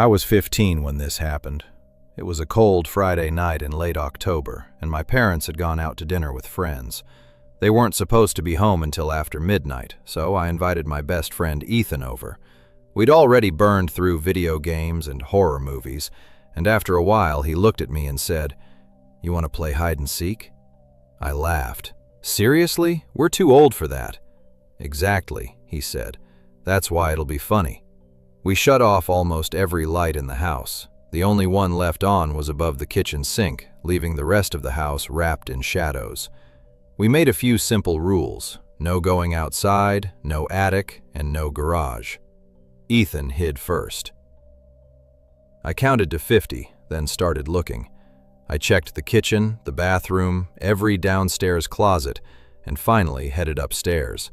I was 15 when this happened. It was a cold Friday night in late October, and my parents had gone out to dinner with friends. They weren't supposed to be home until after midnight, so I invited my best friend Ethan over. We'd already burned through video games and horror movies, and after a while he looked at me and said, "You want to play hide and seek?" I laughed. "Seriously? We're too old for that." "Exactly," he said. "That's why it'll be funny." We shut off almost every light in the house. The only one left on was above the kitchen sink, leaving the rest of the house wrapped in shadows. We made a few simple rules: no going outside, no attic, and no garage. Ethan hid first. I counted to 50, then started looking. I checked the kitchen, the bathroom, every downstairs closet, and finally headed upstairs.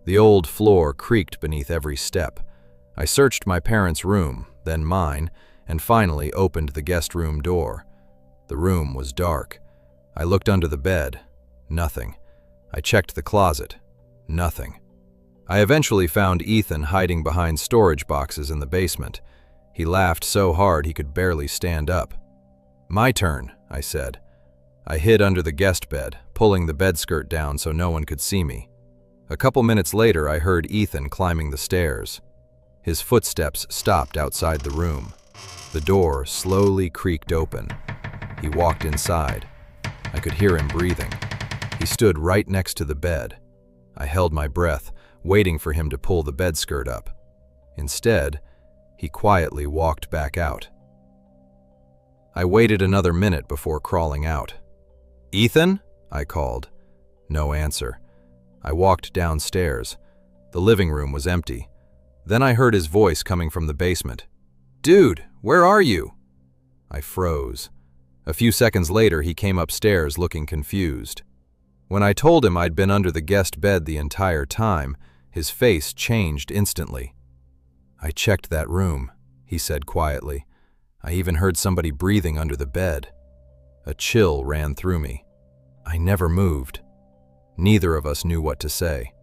The old floor creaked beneath every step. I searched my parents' room, then mine, and finally opened the guest room door. The room was dark. I looked under the bed. Nothing. I checked the closet. Nothing. I eventually found Ethan hiding behind storage boxes in the basement. He laughed so hard he could barely stand up. "My turn," I said. I hid under the guest bed, pulling the bed skirt down so no one could see me. A couple minutes later, I heard Ethan climbing the stairs. His footsteps stopped outside the room. The door slowly creaked open. He walked inside. I could hear him breathing. He stood right next to the bed. I held my breath, waiting for him to pull the bed skirt up. Instead, he quietly walked back out. I waited another minute before crawling out. "Ethan?" I called. No answer. I walked downstairs. The living room was empty. Then I heard his voice coming from the basement. "Dude, where are you?" I froze. A few seconds later, he came upstairs looking confused. When I told him I'd been under the guest bed the entire time, his face changed instantly. "I checked that room," he said quietly. "I even heard somebody breathing under the bed." A chill ran through me. I never moved. Neither of us knew what to say.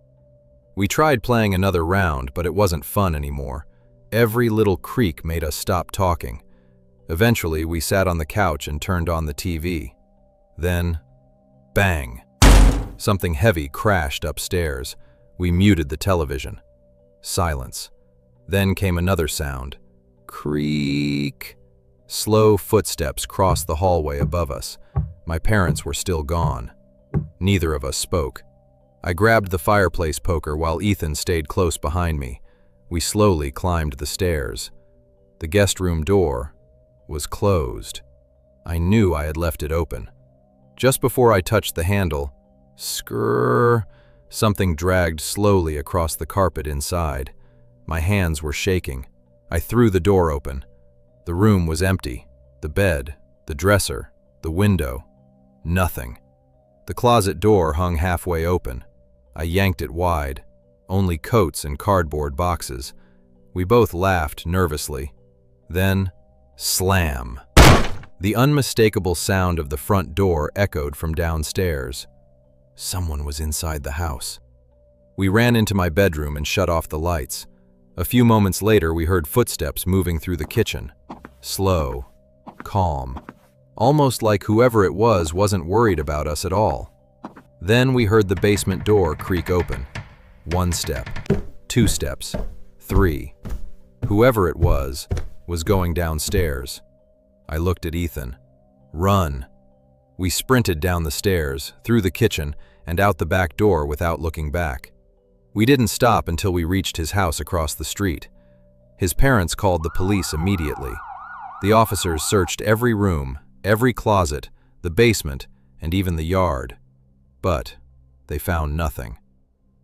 We tried playing another round, but it wasn't fun anymore. Every little creak made us stop talking. Eventually, we sat on the couch and turned on the TV. Then, bang! Something heavy crashed upstairs. We muted the television. Silence. Then came another sound. Creak. Slow footsteps crossed the hallway above us. My parents were still gone. Neither of us spoke. I grabbed the fireplace poker while Ethan stayed close behind me. We slowly climbed the stairs. The guest room door was closed. I knew I had left it open. Just before I touched the handle, skrrr, something dragged slowly across the carpet inside. My hands were shaking. I threw the door open. The room was empty. The bed, the dresser, the window. Nothing. The closet door hung halfway open. I yanked it wide. Only coats and cardboard boxes. We both laughed nervously. Then, slam. The unmistakable sound of the front door echoed from downstairs. Someone was inside the house. We ran into my bedroom and shut off the lights. A few moments later, we heard footsteps moving through the kitchen. Slow, calm, almost like whoever it was wasn't worried about us at all. Then we heard the basement door creak open. 1 step, 2 steps, 3. Whoever it was going downstairs. I looked at Ethan. "Run." We sprinted down the stairs, through the kitchen, and out the back door without looking back. We didn't stop until we reached his house across the street. His parents called the police immediately. The officers searched every room, every closet, the basement, and even the yard. But they found nothing.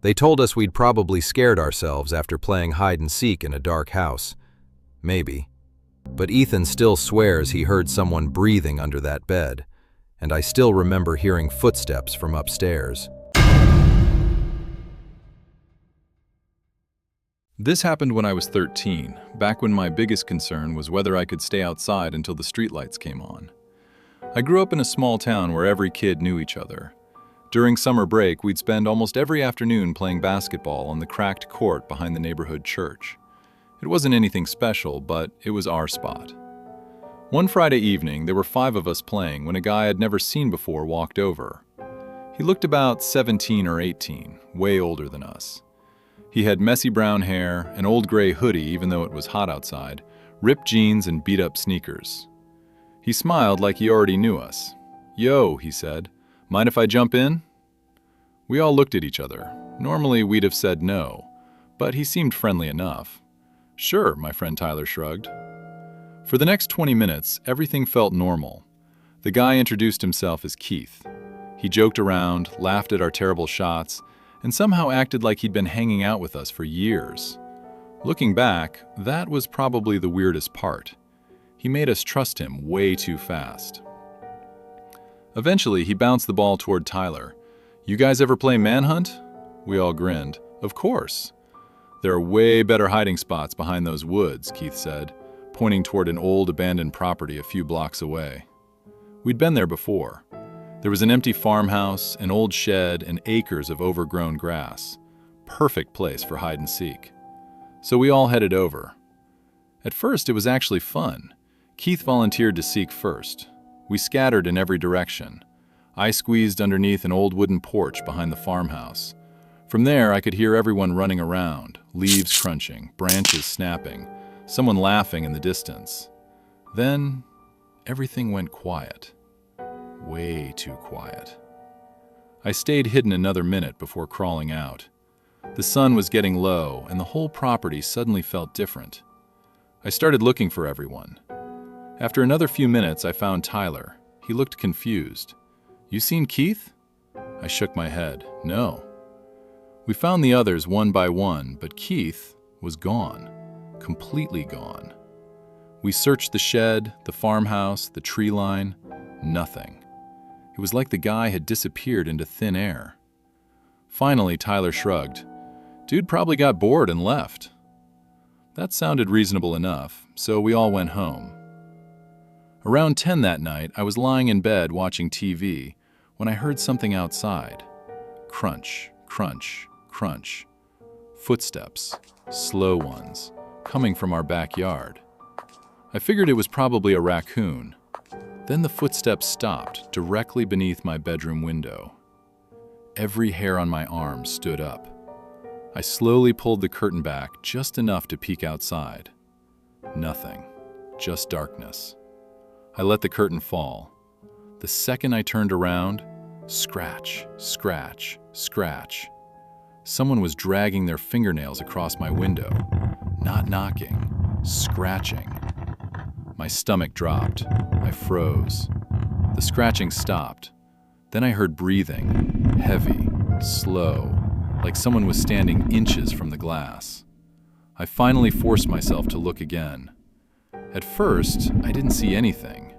They told us we'd probably scared ourselves after playing hide and seek in a dark house. Maybe. But Ethan still swears he heard someone breathing under that bed, and I still remember hearing footsteps from upstairs. This happened when I was 13, back when my biggest concern was whether I could stay outside until the streetlights came on. I grew up in a small town where every kid knew each other. During summer break, we'd spend almost every afternoon playing basketball on the cracked court behind the neighborhood church. It wasn't anything special, but it was our spot. One Friday evening, there were 5 of us playing when a guy I'd never seen before walked over. He looked about 17 or 18, way older than us. He had messy brown hair, an old gray hoodie even though it was hot outside, ripped jeans and beat-up sneakers. He smiled like he already knew us. "Yo," he said, "mind if I jump in?" We all looked at each other. Normally we'd have said no, but he seemed friendly enough. "Sure," my friend Tyler shrugged. For the next 20 minutes, everything felt normal. The guy introduced himself as Keith. He joked around, laughed at our terrible shots, and somehow acted like he'd been hanging out with us for years. Looking back, that was probably the weirdest part. He made us trust him way too fast. Eventually, he bounced the ball toward Tyler. "You guys ever play Manhunt?" We all grinned. "Of course." "There are way better hiding spots behind those woods," Keith said, pointing toward an old abandoned property a few blocks away. We'd been there before. There was an empty farmhouse, an old shed, and acres of overgrown grass. Perfect place for hide and seek. So we all headed over. At first, it was actually fun. Keith volunteered to seek first. We scattered in every direction. I squeezed underneath an old wooden porch behind the farmhouse. From there, I could hear everyone running around, leaves crunching, branches snapping, someone laughing in the distance. Then, everything went quiet. Way too quiet. I stayed hidden another minute before crawling out. The sun was getting low, and the whole property suddenly felt different. I started looking for everyone. After another few minutes, I found Tyler. He looked confused. "You seen Keith?" I shook my head. "No." We found the others one by one, but Keith was gone. Completely gone. We searched the shed, the farmhouse, the tree line. Nothing. It was like the guy had disappeared into thin air. Finally, Tyler shrugged. "Dude probably got bored and left." That sounded reasonable enough, so we all went home. Around 10 that night, I was lying in bed watching TV when I heard something outside. Crunch, crunch, crunch. Footsteps, slow ones, coming from our backyard. I figured it was probably a raccoon. Then the footsteps stopped directly beneath my bedroom window. Every hair on my arm stood up. I slowly pulled the curtain back just enough to peek outside. Nothing, just darkness. I let the curtain fall. The second I turned around, scratch, scratch, scratch. Someone was dragging their fingernails across my window, not knocking, scratching. My stomach dropped. I froze. The scratching stopped. Then I heard breathing, heavy, slow, like someone was standing inches from the glass. I finally forced myself to look again. At first, I didn't see anything.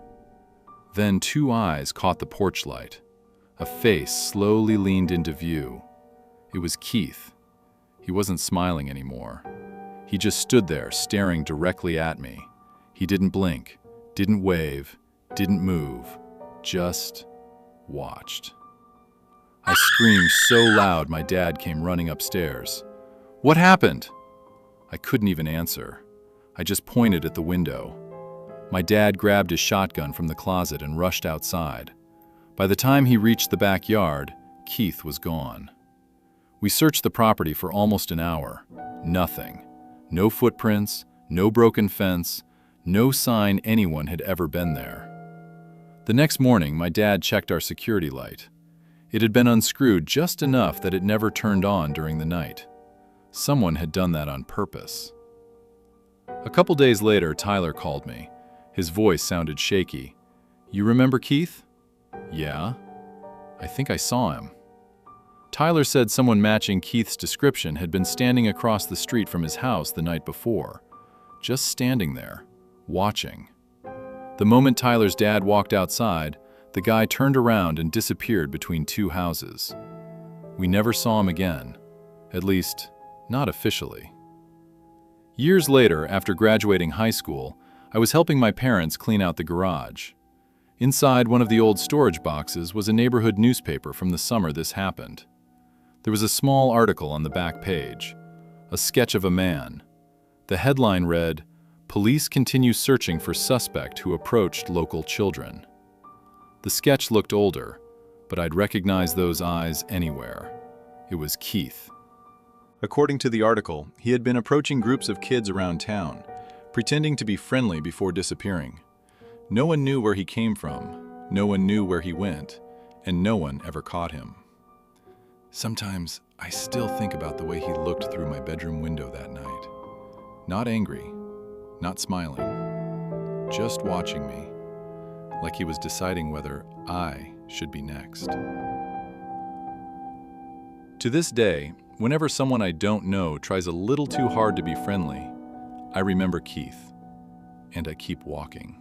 Then 2 eyes caught the porch light. A face slowly leaned into view. It was Keith. He wasn't smiling anymore. He just stood there staring directly at me. He didn't blink, didn't wave, didn't move, just watched. I screamed so loud my dad came running upstairs. "What happened?" I couldn't even answer. I just pointed at the window. My dad grabbed his shotgun from the closet and rushed outside. By the time he reached the backyard, Keith was gone. We searched the property for almost an hour. Nothing. No footprints, no broken fence, no sign anyone had ever been there. The next morning, my dad checked our security light. It had been unscrewed just enough that it never turned on during the night. Someone had done that on purpose. A couple days later, Tyler called me. His voice sounded shaky. "You remember Keith?" "Yeah." "I think I saw him." Tyler said someone matching Keith's description had been standing across the street from his house the night before. Just standing there, watching. The moment Tyler's dad walked outside, the guy turned around and disappeared between 2 houses. We never saw him again. At least, not officially. Years later, after graduating high school, I was helping my parents clean out the garage. Inside one of the old storage boxes was a neighborhood newspaper from the summer this happened. There was a small article on the back page, a sketch of a man. The headline read, "Police continue searching for suspect who approached local children." The sketch looked older, but I'd recognize those eyes anywhere. It was Keith. According to the article, he had been approaching groups of kids around town, pretending to be friendly before disappearing. No one knew where he came from, no one knew where he went, and no one ever caught him. Sometimes I still think about the way he looked through my bedroom window that night. Not angry, not smiling, just watching me, like he was deciding whether I should be next. To this day, whenever someone I don't know tries a little too hard to be friendly, I remember Keith, and I keep walking.